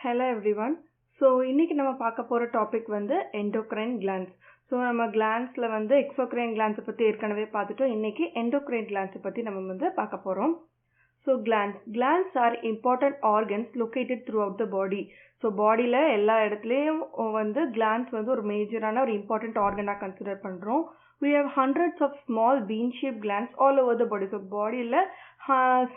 Hello everyone. So இன்னைக்கு நம்ம பார்க்க போற டாபிக் வந்து endocrine glands. So நம்ம glandsல வந்து exocrine glands பத்தி ஏற்கனவே பார்த்துட்டோம். இன்னைக்கு endocrine glands பத்தி நம்ம வந்து பார்க்க போறோம். So glands are important organs located throughout the body. So bodyல எல்லா இடத்துலயும் வந்து glands வந்து ஒரு மேஜரான ஒரு important organ-ஆ கன்சிடர் பண்றோம். We have hundreds of small bean-shaped glands all over the body. So bodyல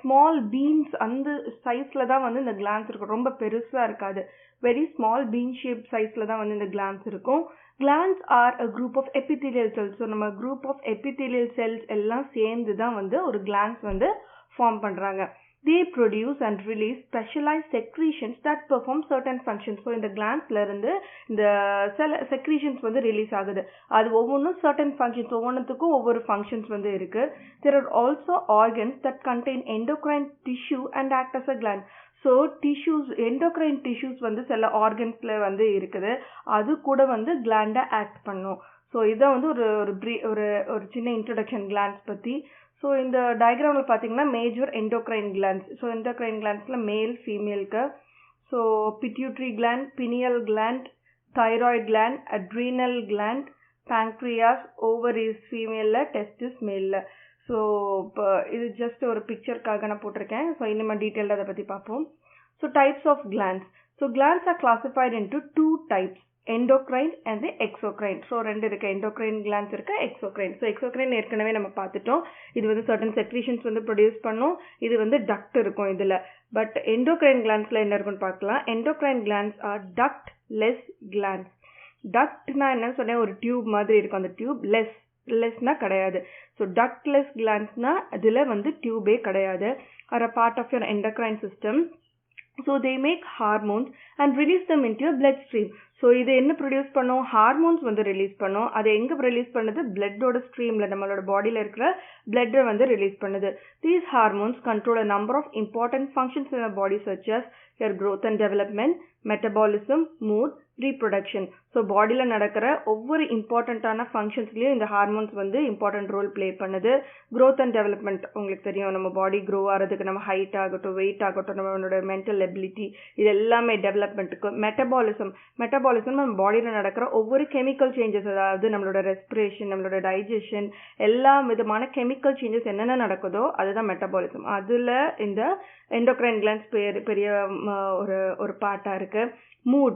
small beans அந்த சைஸ்ல தான் வந்து இந்த glands இருக்கும். ரொம்ப பெருசா இருக்காது. Very small bean-shaped sizeல தான் வந்து இந்த glands இருக்கும். Glands are a group of epithelial cells. So நம்ம group of epithelial cells எல்லாம் சேர்ந்து தான் வந்து ஒரு glands வந்து form பண்றாங்க. They produce and release specialized secretions that perform certain functions. So இந்த glandsல இருந்து இந்த secretions வந்து release ஆகுது. அது ஒவ்வொன்றும் certain functions, ஒவ்வொன்றுத்துக்கும் ஒவ்வொரு functions வந்து இருக்கு. There are also organs that contain endocrine tissue and act as a gland. So tissues, endocrine tissues வந்து சில organsல வந்து இருக்குது. அது கூட வந்து gland act பண்ணும். So இதான் வந்து ஒரு சின்ன introduction glands பத்தி. So இந்த diagramல பாத்தீங்கன்னா major endocrine glands. So endocrine glandsல male, female-க்கு. So pituitary gland, pineal gland, thyroid gland, adrenal gland, pancreas, ovaries female-ல, testis male-ல. So இது just ஒரு picture-க்காக நான் போட்டிருக்கேன். So இன்னும் detailed அதை பத்தி பார்ப்போம். So types of glands. So glands are classified into two types. Endocrine and the exocrine. So ரெண்டு இருக்கு, endocrine glands இருக்கு, exocrine. So exocrine ஏற்கனவே நம்ம பார்த்துட்டோம். இது வந்து certain secretions வந்து produce பண்ணும். இது வந்து duct இருக்கும் இதுல. But endocrine glandsல என்ன இருக்குன்னு பார்க்கலாம். Endocrine glands are ductless glands. Ductனா என்ன சொன்னேன், ஒரு டியூப் மாதிரி இருக்கும். அந்த டியூப் lessனா கிடையாது. So ductless glandsனா அதுல வந்து டியூபே கிடையாது. are a part of your endocrine system. So they make hormones and release them into your bloodstream. So இது என்ன ப்ரொடியூஸ் பண்ணும், ஹார்மோன்ஸ் வந்து ரிலீஸ் பண்ணும். அது எங்க ரிலீஸ் பண்ணுது, பிளட்டோட ஸ்ட்ரீம்ல, நம்மளோட பாடியில இருக்கிற பிளட்டை வந்து ரிலீஸ் பண்ணுது. These hormones control a number of important functions in our body such as your growth and development, metabolism, mood, reproduction. So பாடியில நடக்கிற ஒவ்வொரு இம்பார்ட்டன்டான ஃபங்க்ஷன்ஸ்லயும் இந்த ஹார்மோன்ஸ் வந்து இம்பார்ட்டன்ட் ரோல் பிளே பண்ணுது. growth and development உங்களுக்கு தெரியும், நம்ம பாடி க்ரோ ஆகிறதுக்கு நம்ம ஹைட் ஆகட்டும், வெயிட் ஆகட்டும், நம்மளோட மென்டல் எபிலிட்டி, இது எல்லாமே டெவலப்மெண்ட்டுக்கு. மெட்டபாலிசம் நம்ம பாடியில நடக்கிற ஒவ்வொரு கெமிக்கல் சேஞ்சஸ், அதாவது நம்மளோட ரெஸ்பிரேஷன், நம்மளோட டைஜஷன், எல்லா விதமான கெமிக்கல் சேஞ்சஸ் என்னென்ன நடக்குதோ அதுதான் மெட்டபாலிசம். அதுல இந்த எண்டோக்ரைன் கிளாண்ட்ஸ் பெரிய ஒரு பார்ட்டா இருக்கு.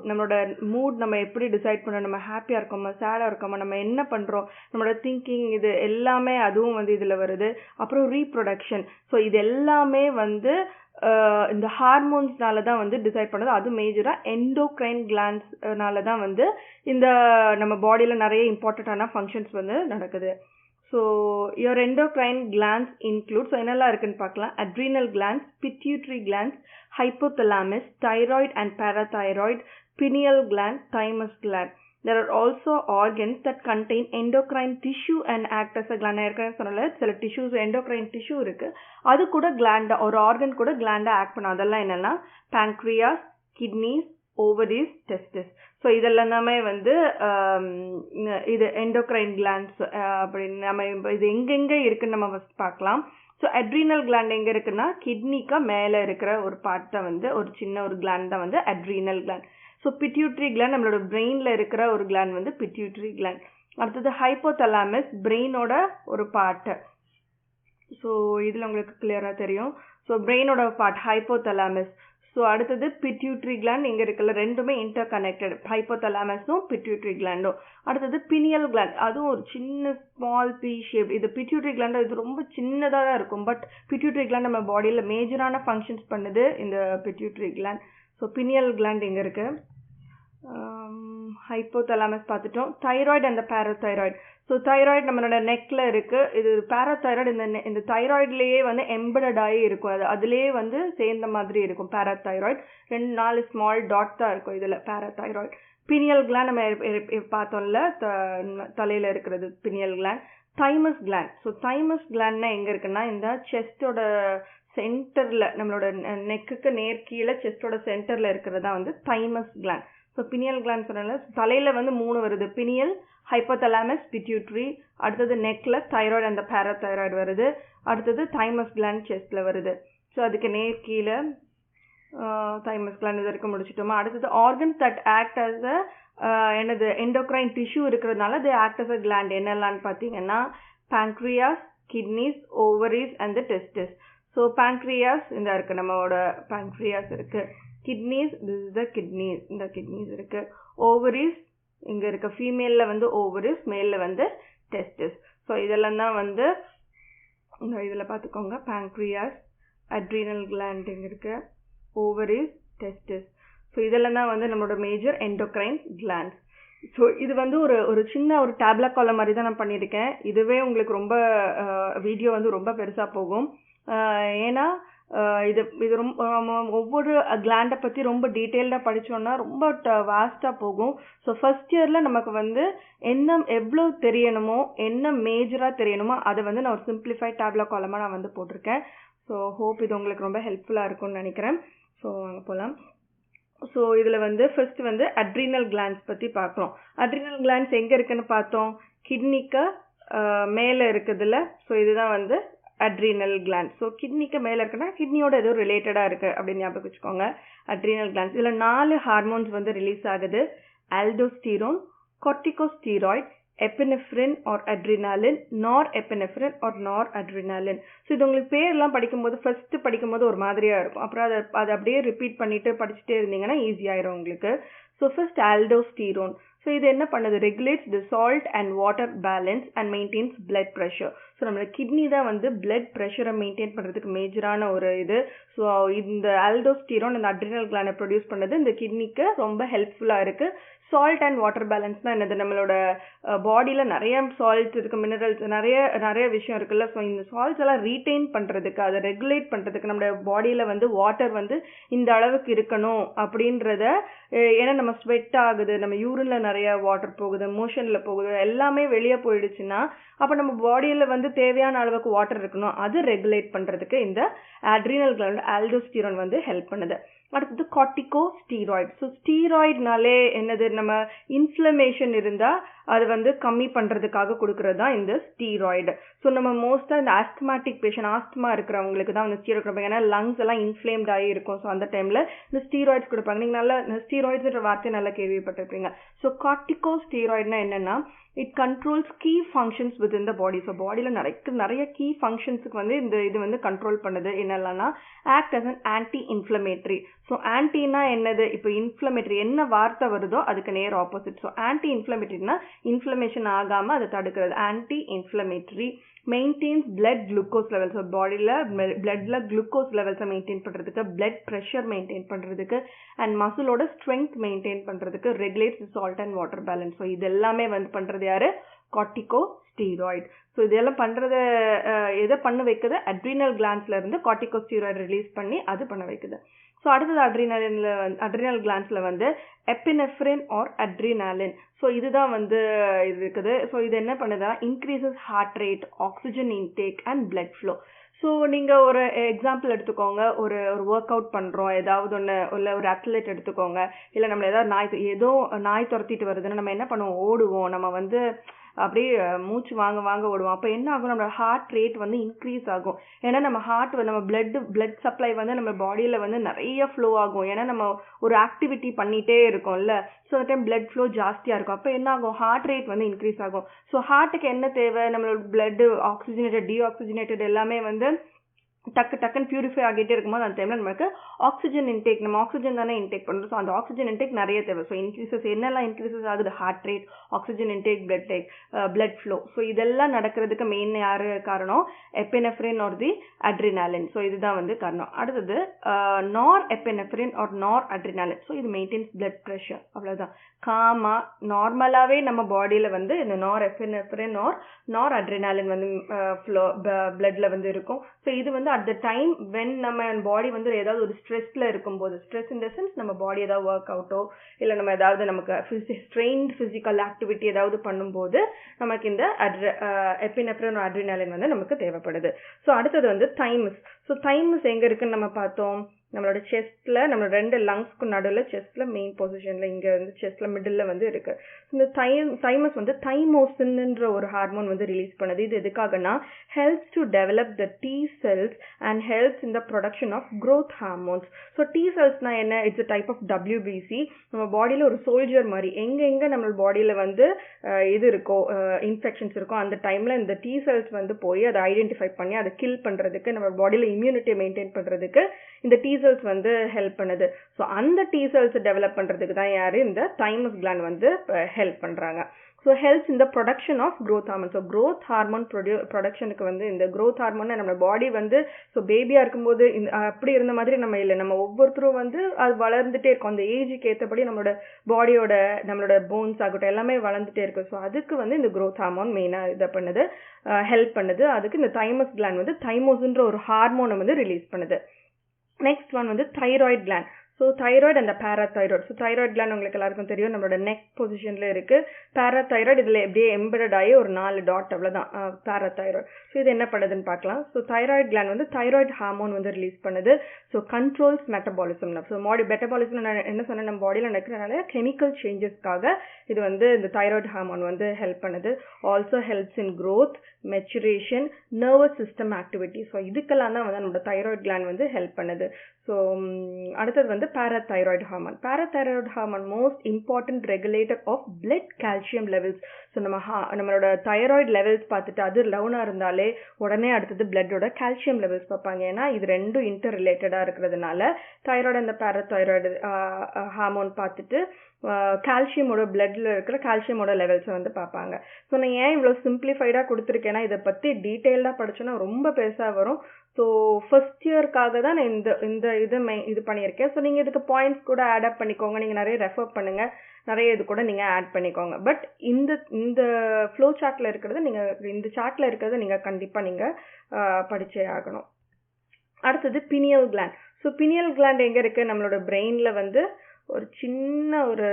நம்மளோட மூட் நம்ம எப்படி டிசைட் பண்ணோம், நம்ம ஹாப்பியா இருக்கோமா, சேடா இருக்கோமா, நம்ம என்ன பண்றோம், நம்மளோட திங்கிங், இது எல்லாமே அதுவும் வந்து இதுல வருது. அப்புறம் ரீப்ரொடக்ஷன். ஸோ இது எல்லாமே வந்து இந்த ஹார்மோன்ஸ்னால தான் வந்து டிசைட் பண்ணது. அது மேஜரா எண்டோக்ரைன் கிளாண்ட்ஸ்னால தான் வந்து இந்த நம்ம பாடியில நிறைய இம்பார்ட்டன்டான ஃபங்க்ஷன்ஸ் வந்து நடக்குது. So your endocrine glands include, so என்னெல்லாம் இருக்குன்னு பார்க்கலாம். adrenal glands, pituitary glands, hypothalamus, thyroid and parathyroid, pineal gland, thymus gland. There are also organs that contain endocrine tissue and act as a gland. ஏற்கனவே சொன்னல சில tissues, endocrine tissue இருக்கு, அது கூட gland, ஒரு ஆர்கன் கூட gland ஆக்ட் பண்ணும். அதெல்லாம் என்னன்னா pancreas, kidneys, ovaries, testis. So இதெல்லாமே வந்து இது endocrine glands அப்படின்னு நம்ம இது எங்கெங்க இருக்குன்னு நம்ம ஃபர்ஸ்ட் பார்க்கலாம். ஸோ adrenal gland எங்க இருக்குன்னா கிட்னிக்கு மேல இருக்கிற ஒரு பார்ட் தான் வந்து, ஒரு சின்ன ஒரு gland தான் வந்து adrenal gland. So pituitary gland நம்மளோட பிரெயின்ல இருக்கிற ஒரு gland வந்து pituitary gland. அடுத்தது hypothalamus, பிரெயினோட ஒரு பார்ட். ஸோ இதுல உங்களுக்கு கிளியரா தெரியும். ஸோ பிரெயினோட பார்ட் hypothalamus. ஸோ அடுத்தது pituitary gland இங்க இருக்குல்ல, ரெண்டுமே இன்டர் கனெக்டட், ஹைப்போதலாமஸும் pituitary gland-ம். அடுத்தது pineal gland, அதுவும் ஒரு சின்ன ஸ்மால் பீ ஷேப். இது pituitary gland இது ரொம்ப சின்னதா தான் இருக்கும். பட் pituitary gland நம்ம பாடியில மேஜரான ஃபங்க்ஷன்ஸ் பண்ணுது இந்த pituitary gland. So pineal gland இங்க இருக்கு. ஹைப்போதலாமஸ் பார்த்துட்டோம். Thyroid and parathyroid. So thyroid நம்மளோட நெக்ல இருக்கு. இது பாராதைராய்டு இந்த தைராய்டுலயே வந்து எம்பெடட் ஆகி இருக்கும், அது அதுலயே வந்து சேர்ந்த மாதிரி இருக்கும் பாராதைராய்டு. 4 ஸ்மால் டாட் தான் இருக்கும் இதுல பாராதைராய்டு. பினியல் கிளாண்ட் நம்ம பார்த்தோம்ல, தலையில இருக்கிறது pineal gland. Thymus gland. So thymus கிளாண்ட்னா எங்க இருக்குன்னா இந்த செஸ்டோட சென்டர்ல, நம்மளோட நெக்குக்கு நேர் கீழே செஸ்டோட சென்டர்ல இருக்கிறதா வந்து thymus gland. So pineal gland சொன்னால தலையில வந்து 3 வருது, பினியல், ஹைப்போதலாமஸ், பிட்யூட்ரி. அடுத்தது நெக்ல தைராய்டு அந்த பாராதைராய்டு வருது. அடுத்தது தைமஸ் கிளாண்ட் செஸ்ட்ல வருது. ஸோ அதுக்கு நேர் கீழே தைமஸ் கிளாண்ட் இது வரைக்கும் முடிச்சிட்டோமா. அடுத்தது ஆர்கன்ஸ் தட் ஆக்ட் அஸ் என்னது எண்டோக்ரைன் டிஷ்யூ இருக்கிறதுனால they act as a gland. என்னெல்லாம்னு பார்த்தீங்கன்னா pancreas, kidneys, ovaries and the testes. So pancreas இந்த இருக்கு, நம்மளோட pancreas இருக்கு. Kidneys, this is the kidneys, இந்த kidneys இருக்கு. Ovaries இங்க இருக்க, ஃபீமேல்ல வந்து ovaries, மேல்ல வந்து testes. ஸோ இதெல்லாம் தான் வந்து இதில் பார்த்துக்கோங்க. pancreas, adrenal gland இங்க இருக்கு, ovaries, testes. ஸோ இதெல்லாம் தான் வந்து நம்மளோட மேஜர் endocrine glands. ஸோ இது வந்து ஒரு சின்ன ஒரு டேப்லெட் காலம் மாதிரி தான் நான் பண்ணியிருக்கேன். இதுவே உங்களுக்கு ரொம்ப வீடியோ வந்து ரொம்ப பெருசாக போகும். ஏன்னா இது ரொம்ப ஒவ்வொரு கிளாண்டை பற்றி ரொம்ப டீட்டெயில்டாக படித்தோன்னா ரொம்ப வாஸ்டாக போகும். ஸோ ஃபர்ஸ்ட் இயரில் நமக்கு வந்து எவ்வளோ தெரியணுமோ, என்ன மேஜராக தெரியணுமோ அதை வந்து நான் ஒரு சிம்பிளிஃபைட் டேப்லெட் காலமாக நான் வந்து போட்டிருக்கேன். ஸோ ஹோப் இது உங்களுக்கு ரொம்ப ஹெல்ப்ஃபுல்லாக இருக்கும்னு நினைக்கிறேன். ஸோ அங்கே போகலாம். ஸோ இதில் வந்து ஃபர்ஸ்ட் வந்து அட்ரினல் கிளாண்ட்ஸ் பற்றி பார்க்குறோம். அட்ரினல் கிளாண்ட்ஸ் எங்கே இருக்குன்னு பார்த்தோம், கிட்னிக்கு மேலே இருக்குதுல்ல. ஸோ இதுதான் வந்து அட்ரினல் கிளாண்ட்ஸ். ஸோ கிட்னிக்கு மேலே இருக்குன்னா கிட்னியோட ஏதோ ரிலேட்டடாக இருக்குது அப்படின்னு ஞாபகம் வச்சுக்கோங்க. அட்ரினல் கிளாண்ட்ஸ் இதில் 4 ஹார்மோன்ஸ் வந்து ரிலீஸ் ஆகுது. Aldosterone, corticosteroid, epinephrine or adrenaline, norepinephrine or noradrenaline. So இது உங்களுக்கு பேர்லாம் படிக்கும்போது ஃபர்ஸ்ட் படிக்கும்போது ஒரு மாதிரியாக இருக்கும். அப்புறம் அதை அப்படியே ரிப்பீட் பண்ணிட்டு படிச்சுட்டே இருந்தீங்கன்னா ஈஸியாயிரும் உங்களுக்கு. So first aldosterone. ஸோ இது என்ன பண்ணுது, regulates the salt and water balance and maintenance blood pressure. So நம்மளோட கிட்னி தான் வந்து பிளட் ப்ரெஷரை மெயின்டைன் பண்ணுறதுக்கு மேஜரான ஒரு இது. ஸோ இந்த ஆல்டோஸ்டீரோன் இந்த அட்ரினல் கிளாண்டை ப்ரொடியூஸ் பண்ணது இந்த கிட்னிக்கு ரொம்ப ஹெல்ப்ஃபுல்லாக இருக்குது. சால்ட் அண்ட் வாட்டர் பேலன்ஸ்னால் என்னது, நம்மளோட பாடியில் நிறைய சால்ட்ஸ் இருக்குது, மினரல்ஸ் நிறைய விஷயம் இருக்குல்ல. ஸோ இந்த சால்ட்ஸ் எல்லாம் ரீட்டைன் பண்ணுறதுக்கு, அதை ரெகுலேட் பண்ணுறதுக்கு, நம்மளோட பாடியில் வந்து வாட்டர் வந்து இந்த அளவுக்கு இருக்கணும் அப்படின்றத, ஏன்னா நம்ம ஸ்வெட் ஆகுது, நம்ம யூரினில் நிறைய வாட்டர் போகுது, மோஷனில் போகுது, எல்லாமே வெளியே போயிடுச்சுன்னா அப்போ நம்ம பாடியில் வந்து தேவையான அளவுக்கு வாட்டர் இருக்கணும், அது ரெகுலேட் பண்ணுறதுக்கு இந்த அட்ரினல் கிளாண்ட் ஆல்டோஸ்டீரோன் வந்து ஹெல்ப் பண்ணுது. அடுத்தது corticosteroid. ஸோ ஸ்டீராய்ட்னாலே என்னது, நம்ம இன்ஃப்ளமேஷன் இருந்தால் அது வந்து கம்மி பண்ணுறதுக்காக கொடுக்கறது தான் இந்த ஸ்டீராய்டு. ஸோ நம்ம மோஸ்ட்டாக இந்த ஆஸ்துமேட்டிக் பேஷண்ட், ஆஸ்துமா இருக்கிறவங்களுக்கு தான் வந்து ஸ்டீராய்டு கொடுப்பாங்க. ஏன்னா லங்ஸ் எல்லாம் இன்ஃப்ளேம்ட் ஆகி இருக்கும். ஸோ அந்த டைமில் இந்த ஸ்டீராய்ட்ஸ் கொடுப்பாங்க. நீங்கள் நல்லா ஸ்டீராய்ட்ஸ்ன்ற வார்த்தையை நல்லா கேள்விப்பட்டிருப்பீங்க. ஸோ corticosteroidனா என்னென்னா, it controls key functions with in the body. So பாடியில் நிறைய கீ ஃபங்க்ஷன்ஸுக்கு வந்து இது வந்து கண்ட்ரோல் பண்ணுது. என்னெல்லாம்னா act as an anti inflammatory. So ஆன்டினா என்னது, இப்போ இன்ஃப்ளமேட்டரி என்ன வார்த்தை வருதோ அதுக்கு நேர் ஆப்போசிட். ஸோ ஆன்டி இன்ஃப்ளமேட்டரினா இன்ஃப்ளமேஷன் ஆகாமல் அதை தடுக்கிறது, anti inflammatory. Maintains blood glucose levels. So பாடியில் பிளட்ல குளுக்கோஸ் லெவல்ஸை மெயின்டைன் பண்ணுறதுக்கு, பிளட் ப்ரெஷர் மெயின்டைன் பண்ணுறதுக்கு, அண்ட் மசிலோட ஸ்ட்ரென்த் மெயின்டைன் பண்ணுறதுக்கு, regulates salt and water balance. So இது எல்லாமே வந்து பண்ணுறது யாரு, corticosteroid. ஸோ இதெல்லாம் பண்ணுறத எதை பண்ண வைக்குது, அட்ரினல் கிளாண்ட்ஸ்ல இருந்து corticosteroid ரிலீஸ் பண்ணி அது பண்ண வைக்குது. ஸோ அடுத்தது அட்ரினல் கிளாண்ட்ஸில் வந்து எப்பினெஃப்ரின் ஆர் அட்ரினாலின். ஸோ இதுதான் வந்து இது இருக்குது. ஸோ இது என்ன பண்ணுதுன்னா, increases heart rate, oxygen intake and blood flow. So நீங்கள் ஒரு எக்ஸாம்பிள் எடுத்துக்கோங்க, ஒரு ஒர்க் அவுட் பண்ணுறோம், ஏதாவது ஒன்று, இல்லை ஒரு அத்லெட் எடுத்துக்கோங்க, இல்லை நம்மளை ஏதோ நாய் துரத்திட்டு வருதுன்னா நம்ம என்ன பண்ணுவோம், ஓடுவோம், நம்ம வந்து அப்படியே மூச்சு வாங்க ஓடுவோம். அப்போ என்ன ஆகும், நம்மளோட ஹார்ட் ரேட் வந்து இன்க்ரீஸ் ஆகும். ஏன்னா நம்ம நம்ம பிளட் சப்ளை வந்து நம்ம பாடியில் வந்து நிறைய ஃப்ளோ ஆகும். ஏன்னா நம்ம ஒரு ஆக்டிவிட்டி பண்ணிகிட்டே இருக்கோம்ல. ஸோ அந்த டைம் பிளட் ஃப்ளோ ஜாஸ்தியாக இருக்கும். அப்போ என்ன ஆகும், ஹார்ட் ரேட் வந்து இன்க்ரீஸ் ஆகும். ஸோ ஹார்ட்டுக்கு என்ன தேவை, நம்மளோட பிளட் ஆக்சிஜனேட்டட், டீஆக்சிஜனேட்டட் எல்லாமே வந்து டக்குன்னு பியூரிஃபை ஆகிட்டே இருக்கும்போது அந்த டைமில் நமக்கு ஆக்சிஜன் இன்டேக், நம்ம ஆக்சிஜன் தானே இன்டேக் பண்ணுறோம். ஸோ அந்த ஆக்சிஜன் இன்டேக் நிறைய தேவை. ஸோ இன்க்ரீசஸ் என்னெல்லாம் இன்க்ரீசஸ் ஆகுது, heart rate, oxygen intake, blood flow. So இதெல்லாம் நடக்கிறதுக்கு மெயின் யார் காரணம், epinephrine or the adrenaline. So இதுதான் வந்து காரணம். அடுத்தது norepinephrine or noradrenaline. So இது மெயின்டைன்ஸ் பிளட் ப்ரெஷர். அவ்வளோதான். காமா நார்மலாகவே நம்ம பாடியில் வந்து இந்த நார் எப்பினெஃப்ரின் ஆர் நார் அட்ரினாலின் வந்து பிளட்ல வந்து இருக்கும். ஸோ இது வந்து அட் த டைம் வென் நம்ம பாடி வந்து ஏதாவது ஒரு ஸ்ட்ரெஸ்ல இருக்கும்போது, ஸ்ட்ரெஸ் இன் த சென்ஸ் நம்ம பாடி ஏதாவது ஒர்க் அவுட்டோ இல்லை நம்ம ஏதாவது நமக்கு ஸ்ட்ரெயின்ட் ஃபிசிக்கல் ஆக்டிவிட்டி ஏதாவது பண்ணும்போது நமக்கு இந்த எப்பினெஃப்ரின் அட்ரினாலின் வந்து நமக்கு தேவைப்படுது. ஸோ அடுத்தது வந்து தைமஸ். ஸோ தைமஸ் எங்கே இருக்குன்னு நம்ம பார்த்தோம், நம்மளோட செஸ்ட்ல நம்ம ரெண்டு லங்ஸ்க்கு நடுவில் செஸ்ட்ல மெயின் பொசிஷன்ல இங்க வந்து செஸ்ட்ல மிடில்ல வந்து இருக்கு. இந்த தைமஸ் வந்து தைமோசின்ன்ற ஒரு ஹார்மோன் வந்து ரிலீஸ் பண்ணுது. இது எதுக்காகனா helps to develop the T cells and helps in the production of growth hormones. So T செல்ஸ்னா என்ன? It's a type of WBC. நம்ம பாடியில ஒரு சோல்ஜர் மாதிரி எங்க நம்ம பாடியில வந்து இது இருக்கோ இன்ஃபெக்ஷன்ஸ் இருக்கோ அந்த டைம்ல இந்த T செல்ஸ் வந்து போய் அதை ஐடென்டிஃபை பண்ணி அதை கில் பண்றதுக்கு, நம்ம பாடியில இம்யூனிட்டியை மெயின்டைன் பண்றதுக்கு இந்த T செல்ஸ் வந்து ஹெல்ப் பண்ணுது. ஸோ அந்த T செல்ஸ் டெவலப் பண்றதுக்கு தான் யாரு இந்த தைமஸ் கிளாண்ட் வந்து ஹெல்ப் பண்றாங்க. ஸோ ஹெல்ப்ஸ் இந்த production of growth hormone. So growth hormone ப்ரொடக்ஷனுக்கு வந்து இந்த growth ஹார்மோன் நம்ம பாடி வந்து ஸோ பேபியா இருக்கும்போது அப்படி இருந்த மாதிரி நம்ம இல்லை, நம்ம ஒவ்வொருத்தரும் வந்து அது வளர்ந்துட்டே இருக்கும். அந்த ஏஜுக்கு ஏற்றபடி நம்மளோட பாடியோட நம்மளோட போன்ஸ் ஆகட்டும் எல்லாமே வளர்ந்துட்டே இருக்கு. ஸோ அதுக்கு வந்து இந்த growth ஹார்மோன் மெயினாக இதை பண்ணுது, ஹெல்ப் பண்ணுது. அதுக்கு இந்த தைமஸ் கிளாண்ட் வந்து தைமோசின்ற ஒரு ஹார்மோனை வந்து ரிலீஸ் பண்ணுது. நெக்ஸ்ட் ஒன் வந்து thyroid gland. So thyroid and parathyroid. So thyroid gland உங்களுக்கு எல்லாருக்கும் தெரியும், நம்மளோட நெக் பொசிஷன்ல இருக்கு. பேராதைராய்டு இதுல எப்படியே எம்பெடட் ஆகி ஒரு 4 டாட் அவ்வளவுதான் பேராதைராய்டு. ஸோ இது என்ன பண்ணுதுன்னு பார்க்கலாம். ஸோ தைராய்டு கிளாண்ட் வந்து தைராய்டு ஹார்மோன் வந்து ரிலீஸ் பண்ணுது. So controls metabolism. So metabolism என்ன சொன்ன, நம்ம பாடியில் நடக்கிறனால கெமிக்கல் சேஞ்சஸ்க்காக இது வந்து இந்த தைராய்டு ஹார்மோன் வந்து ஹெல்ப் பண்ணுது. Also helps in growth, maturation, nervous system activity. So இதுக்கெல்லாம் தான் வந்து நம்மளோட தைராய்டு கிளாண்ட் வந்து ஹெல்ப் பண்ணுது. ஸோ அடுத்தது வந்து parathyroid hormone. Parathyroid hormone most important regulator of blood calcium levels. So நம்மளோட தைராய்டு லெவல்ஸ் பார்த்துட்டு அது லவுனா இருந்தாலே உடனே அடுத்தது பிளட்டோட கால்சியம் லெவல்ஸ் பார்ப்பாங்க. ஏன்னா இது ரெண்டும் இன்டர் ரிலேட்டடா இருக்கிறதுனால தைராய்டு அந்த பேராதைராய்டு ஹார்மோன் பார்த்துட்டு கால்சியமோட பிளட்ல இருக்கிற கால்சியமோட லெவல்ஸை வந்து பார்ப்பாங்க. ஸோ நான் ஏன் இவ்வளோ சிம்பிளிஃபைடாக கொடுத்துருக்கேன்னா இதை பற்றி டீட்டெயில்டாக படிச்சோன்னா ரொம்ப பெருசாக வரும். ஸோ ஃபர்ஸ்ட் இயர்க்காக தான் நான் இந்த இது பண்ணியிருக்கேன். ஸோ நீங்கள் இதுக்கு பாயிண்ட்ஸ் கூட ஆட் அப் பண்ணிக்கோங்க, நீங்கள் நிறைய ரெஃபர் பண்ணுங்க, நிறைய இது கூட நீங்கள் ஆட் பண்ணிக்கோங்க. பட் இந்த ஃப்ளோ சார்ட்ல இருக்கிறது இந்த சார்ட்ல இருக்கிறத நீங்கள் கண்டிப்பாக நீங்கள் படிச்சே ஆகணும். அடுத்தது pineal gland. So pineal gland எங்கே இருக்குது? நம்மளோட பிரெயின்ல வந்து ஒரு சின்ன ஒரு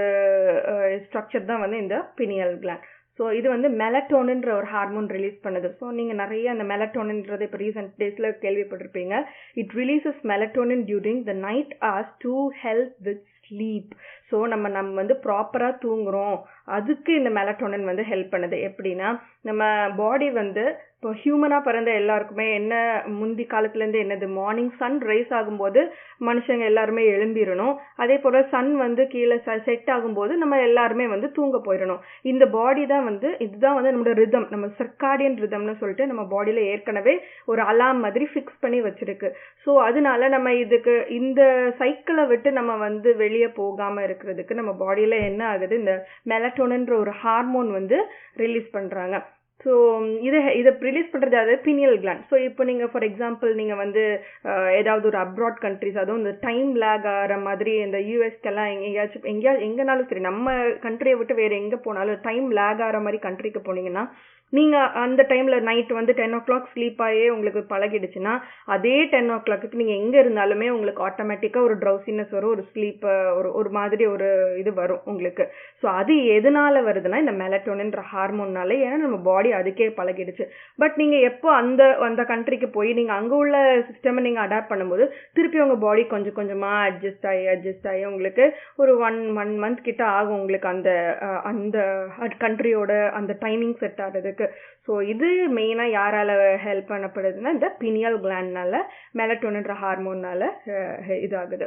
ஸ்ட்ரக்சர் தான் வந்து இந்த பினியல் கிளாண்ட். ஸோ இது வந்து மெலட்டோனின்ற ஒரு ஹார்மோன் ரிலீஸ் பண்ணுது. ஸோ நீங்கள் நிறைய அந்த மெலட்டோனின்றது இப்போ ரீசெண்ட் டேஸில் கேள்விப்பட்டிருப்பீங்க. It releases melatonin during the night hours to help with sleep. So நம்ம வந்து ப்ராப்பராக தூங்குறோம், அதுக்கு இந்த மெலட்டோனின் வந்து ஹெல்ப் பண்ணுது. எப்படின்னா நம்ம பாடி வந்து இப்போ ஹியூமனாக பிறந்த எல்லாருக்குமே என்ன முந்தி காலத்துலேருந்து என்னது, மார்னிங் சன் ரைஸ் ஆகும்போது மனுஷங்க எல்லாருமே எழும்பிடணும். அதே போல் சன் வந்து கீழே செட் ஆகும்போது நம்ம எல்லாருமே வந்து தூங்க போயிடணும். இந்த பாடி தான் வந்து இதுதான் வந்து நம்மளோட ரிதம், நம்ம சர்க்காடியன் ரிதம்னு சொல்லிட்டு நம்ம பாடியில் ஏற்கனவே ஒரு அலாம் மாதிரி ஃபிக்ஸ் பண்ணி வச்சிருக்கு. ஸோ அதனால நம்ம இதுக்கு இந்த சைக்கிளை விட்டு நம்ம வந்து வெளியே போகாமல் இருக்கிறதுக்கு நம்ம பாடியில் என்ன ஆகுது, இந்த மெலட்டோனின்ற ஒரு ஹார்மோன் வந்து ரிலீஸ் பண்ணுறாங்க. ஸோ இதை ரிலீஸ் பண்ணுறது அது பினியல் கிளாண்ட். ஸோ இப்போ நீங்கள் ஃபார் எக்ஸாம்பிள் நீங்கள் வந்து ஏதாவது ஒரு அப்ராட் கண்ட்ரிஸ், அதுவும் இந்த டைம் லேக் ஆகிற மாதிரி இந்த யூஎஸ்க்கெல்லாம் எங்கேனாலும் சரி, நம்ம கண்ட்ரியை விட்டு வேறு எங்கே போனாலும் டைம் லேக் ஆகிற மாதிரி கண்ட்ரிக்கு போனீங்கன்னா நீங்கள் அந்த டைமில் நைட்டு வந்து 10 o'clock ஸ்லீப் ஆகியே உங்களுக்கு பழகிடுச்சுன்னா அதே 10 o'clock நீங்கள் எங்கே இருந்தாலுமே உங்களுக்கு ஆட்டோமேட்டிக்காக ஒரு ட்ரௌசினஸ் வரும், ஒரு ஸ்லீப் ஒரு மாதிரி ஒரு இது வரும் உங்களுக்கு. ஸோ அது எதனால வருதுன்னா இந்த மெலட்டோனின்ற ஹார்மோன்னால, ஏன்னா நம்ம பாடி அதுக்கே பழகிடுச்சு. பட் நீங்கள் எப்போ அந்த கண்ட்ரிக்கு போய் நீங்கள் அங்கே உள்ள சிஸ்டமை நீங்கள் அடாப்ட் பண்ணும்போது திருப்பி உங்கள் பாடி கொஞ்சம் கொஞ்சமாக அட்ஜஸ்ட் ஆகி உங்களுக்கு ஒரு ஒன் மந்த் கிட்ட ஆகும் உங்களுக்கு அந்த கண்ட்ரியோட அந்த டைமிங் செட் ஆகிறதுக்கு. ஸோ இது மெயினாக யாரால ஹெல்ப் பண்ணப்படுதுன்னா இந்த பினியல் கிளாண்ட்னால, மெலட்டோனின்ற ஹார்மோன்னால இதாகுது.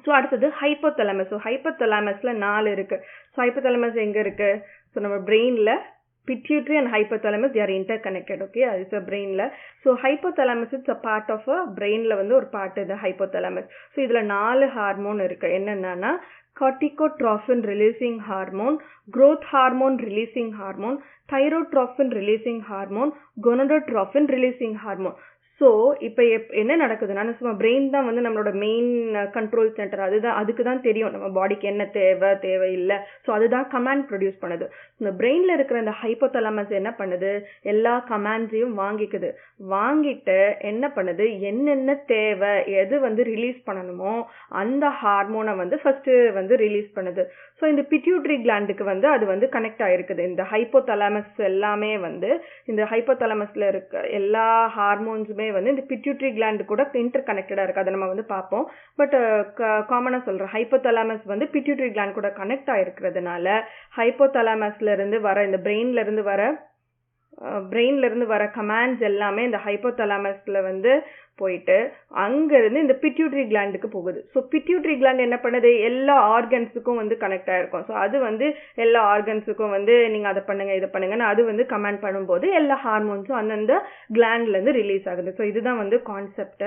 ஸோ அடுத்தது ஹைப்போதலமஸ். ஸோ ஹைப்போதலமஸ்ல 4 இருக்கு. ஸோ ஹைப்போதலமஸ் எங்கே இருக்கு? ஸோ நம்ம பிரெயின்ல pituitary and hypothalamus, they are interconnected. Okay, அது பிரெயின்ல. So hypothalamus it's a part of a பிரெயின்ல வந்து ஒரு பார்ட் இது ஹைப்போதலமஸ். ஸோ இதுல 4 ஹார்மோன் இருக்கு. என்னென்னா corticotrophin releasing hormone, growth hormone releasing hormone, thyrotrophin releasing hormone, gonadotrophin releasing hormone. So இப்போ என்ன நடக்குதுன்னா நம்ம பிரெயின் தான் வந்து நம்மளோட மெயின் கண்ட்ரோல் சென்டர். அதுக்கு தான் தெரியும் நம்ம பாடிக்கு என்ன தேவையில்லை. ஸோ அதுதான் கமாண்ட் ப்ரொடியூஸ் பண்ணுது. இந்த பிரெயினில் இருக்கிற இந்த ஹைப்போதலமஸ் என்ன பண்ணுது, எல்லா கமாண்ட்ஸையும் வாங்கிட்டு என்ன பண்ணுது, என்னென்ன தேவை, எது வந்து ரிலீஸ் பண்ணணுமோ அந்த ஹார்மோனை வந்து ஃபர்ஸ்ட் வந்து ரிலீஸ் பண்ணுது. ஸோ இந்த பிட்யூட்டரி கிளாண்டுக்கு வந்து அது வந்து கனெக்ட் ஆகிருக்குது. இந்த ஹைப்போதலமஸ் எல்லாமே வந்து இந்த ஹைப்போதலமஸில் இருக்க எல்லா ஹார்மோன்ஸுமே வந்து இந்த பிட்யூட்டரி கிளாண்ட் கூட இன்டர் கனெக்டடாக இருக்குது. அதை நம்ம வந்து பார்ப்போம். பட் காமனாக சொல்கிறேன், ஹைப்போதலாமஸ் வந்து பிட்யூட்டரி கிளாண்ட் கூட கனெக்ட் ஆகிருக்கிறதுனால ஹைப்போதலாமஸ்லேருந்து வர இந்த பிரெயின்லேருந்து வர கமாண்ட்ஸ் எல்லாமே இந்த ஹைப்போதலாமஸில் வந்து போயிட்டு அங்கேருந்து இந்த பிட்யூட்டரி கிளாண்டுக்கு போகுது. ஸோ பிட்யூட்டரி கிளாண்ட் என்ன பண்ணுது, எல்லா ஆர்கன்ஸுக்கும் வந்து கனெக்ட் ஆகிருக்கும். ஸோ அது வந்து எல்லா ஆர்கன்ஸுக்கும் வந்து நீங்கள் அதை பண்ணுங்கள் இதை பண்ணுங்கன்னு அது வந்து கமாண்ட் பண்ணும்போது எல்லா ஹார்மோன்ஸும் அந்தந்த கிளாண்ட்லேருந்து ரிலீஸ் ஆகுது. ஸோ இதுதான் வந்து கான்செப்ட்.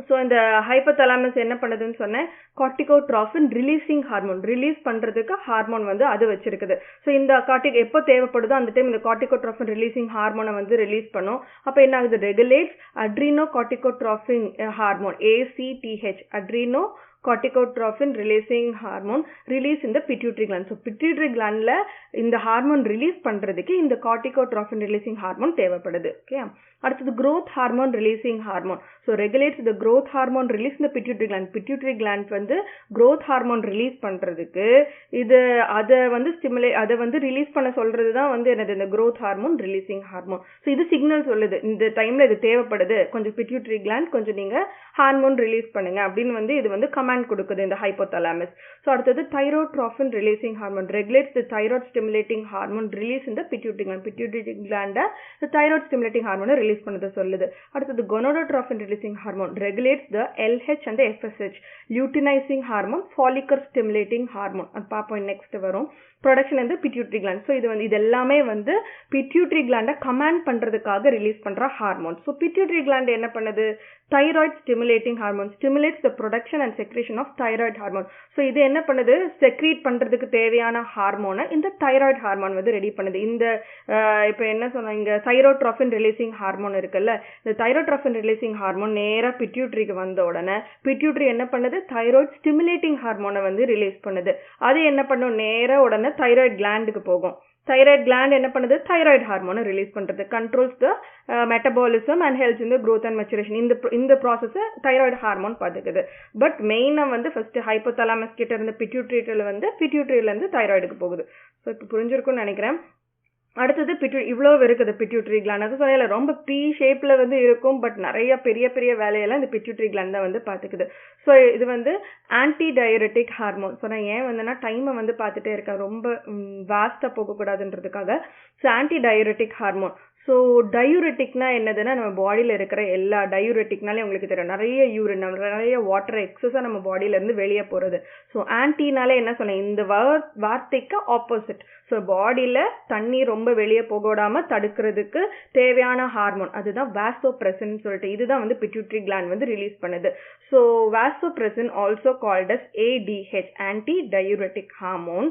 ஸோ இந்த ஹைப்போதலாமஸ் என்ன பண்ணுதுன்னு சொன்னேன், கார்டிகோட்ராபின் ரிலீசிங் ஹார்மோன் ரிலீஸ் பண்ணுறதுக்கு ஹார்மோன் வந்து அது வச்சிருக்குது. ஸோ இந்த எப்போ தேவைப்படுதோ அந்த டைம் இந்த கார்டிகோட்ராபின் ரிலீசிங் ஹார்மோனை வந்து ரிலீஸ் பண்ணும். அப்போ என்ன ஆகுது, regulates adreno corticotropin hormone ACTH adreno corticotropin releasing hormone release இந்த பிட்யூட்டரி கிளாண்ட். ஸோ பிட்யூட்டரி கிளாண்ட்ல இந்த ஹார்மோன் ரிலீஸ் பண்ணுறதுக்கு இந்த கார்டிகோட்ராபின் ரிலீசிங் ஹார்மோன் தேவைப்படுது. ஓகே, அடுத்தது growth hormone releasing hormone. So regulates the growth hormone release இந்த பிட்யூட்டரி கிளாண்ட். பிட்யூட்டரி கிளாண்ட் வந்து growth hormone release பண்ணுறதுக்கு அதை வந்து ரிலீஸ் பண்ண சொல்றது தான் வந்து என்னது, இந்த growth hormone releasing hormone. So இது சிக்னல் சொல்லுது, இந்த டைம்ல இது தேவைப்படுது, கொஞ்சம் பிட்யூட்டரி கிளாண்ட் கொஞ்சம் நீங்க ஹார்மோன் ரிலீஸ் பண்ணுங்க அப்படின்னு வந்து இது வந்து கமாண்ட் கொடுக்குது இந்த ஹைப்போதலாமஸ். ஸோ அடுத்தது thyrotropin releasing hormone regulates the thyroid stimulating hormone release இந்த பிட்யூட்டரி கிளாண்ட். பிட்யூட்டரி கிளாண்ட இந்த தைராய்ட் ஸ்டிமுலேட்டிங் ஹார்மோனை ரிலீஸ் பண்ணது சொல்லுது. அடுத்தது gonadotropin releasing hormone regulates the LH and FSH luteinising hormone follicle stimulating hormone. அது பார்ப்போம் நெக்ஸ்ட் வரும். ப்ரொடக்ஷன் வந்து பிட்யூட்டரி கிளாண்ட். ஸோ இது எல்லாமே வந்து பிட்யூட்டரி கிளாண்டை கமாண்ட் பண்றதுக்காக ரிலீஸ் பண்ற ஹார்மோன். ஸோ பிட்யூட்டரி கிளாண்ட் என்ன பண்ணுது, thyroid stimulating hormone stimulates the production and secretion of thyroid hormone. So இது என்ன பண்ணுது, செக்ரீட் பண்றதுக்கு தேவையான ஹார்மோனை இந்த தைராய்ட் ஹார்மோன் வந்து ரெடி பண்ணுது. இந்த இப்போ என்ன சொன்ன, இங்க தைரோட்ரோபின் ரிலீசிங் ஹார்மோன் இருக்குல்ல, இந்த தைரோட்ரோபின் ரிலீசிங் ஹார்மோன் நேரா பிட்யூட்டரிக்கு வந்த உடனே பிட்யூட்டரி என்ன பண்ணுது, தைராய்ட் ஸ்டிமுலேட்டிங் ஹார்மோனை வந்து ரிலீஸ் பண்ணுது. அது என்ன பண்ணும், நேரா உடனே தைராய்ட் கிளாண்டுக்கு போகும். தைராய்ட் கிளாண்ட் என்ன பண்ணுது, தைராய்ட் ஹார்மோனை ரிலீஸ் பண்றது. Controls the metabolism and health இந்த growth அண்ட் மெச்சுரேஷன். இந்த ப்ராசஸை தைராய்டு ஹார்மோன் பார்த்துக்குது. பட் மெயினா வந்து ஃபர்ஸ்ட் ஹைப்போதலாமஸ் கிட்ட இருந்து பிட்யூட்டரியில வந்து பிட்யூட்டரியில இருந்து தைராய்டுக்கு போகுது. ஸோ இப்போ புரிஞ்சிருக்கும்னு நினைக்கிறேன். அடுத்தது இவ்வளோ இருக்குது பிட்யூட்டரி கிளாண்ட். அது சொல்லல ரொம்ப பி ஷேப்ல வந்து இருக்கும், பட் நிறைய பெரிய பெரிய வேலையெல்லாம் இந்த பிட்யூட்டரி கிளாண்ட் தான் வந்து பார்த்துக்குது. ஸோ இது வந்து ஆன்டி டயரெட்டிக் ஹார்மோன். ஸோ நான் ஏன் வந்துன்னா டைமை வந்து பார்த்துட்டே இருக்கேன், ரொம்ப வாஸ்டா போகக்கூடாதுன்றதுக்காக. So anti diuretic hormone. So டயூரெட்டிக்னா என்னதுன்னா, நம்ம பாடியில் இருக்கிற எல்லா டயூரெட்டிக்னாலே உங்களுக்கு தெரியும், நிறைய யூரின் நிறைய வாட்டர் எக்ஸஸாக நம்ம பாடியிலேருந்து வெளியே போகிறது. ஸோ ஆன்டினாலே என்ன சொன்னேன், இந்த வார்த்தைக்கு ஆப்போசிட். ஸோ பாடியில் தண்ணி ரொம்ப வெளியே போக விடாமல் தடுக்கிறதுக்கு தேவையான ஹார்மோன் அதுதான் வாசோப்ரெசின் சொல்லிட்டு இதுதான் வந்து பிட்யூட்டரி கிளாண்ட் வந்து ரிலீஸ் பண்ணுது. So vasopressin also called as ADH anti diuretic hormone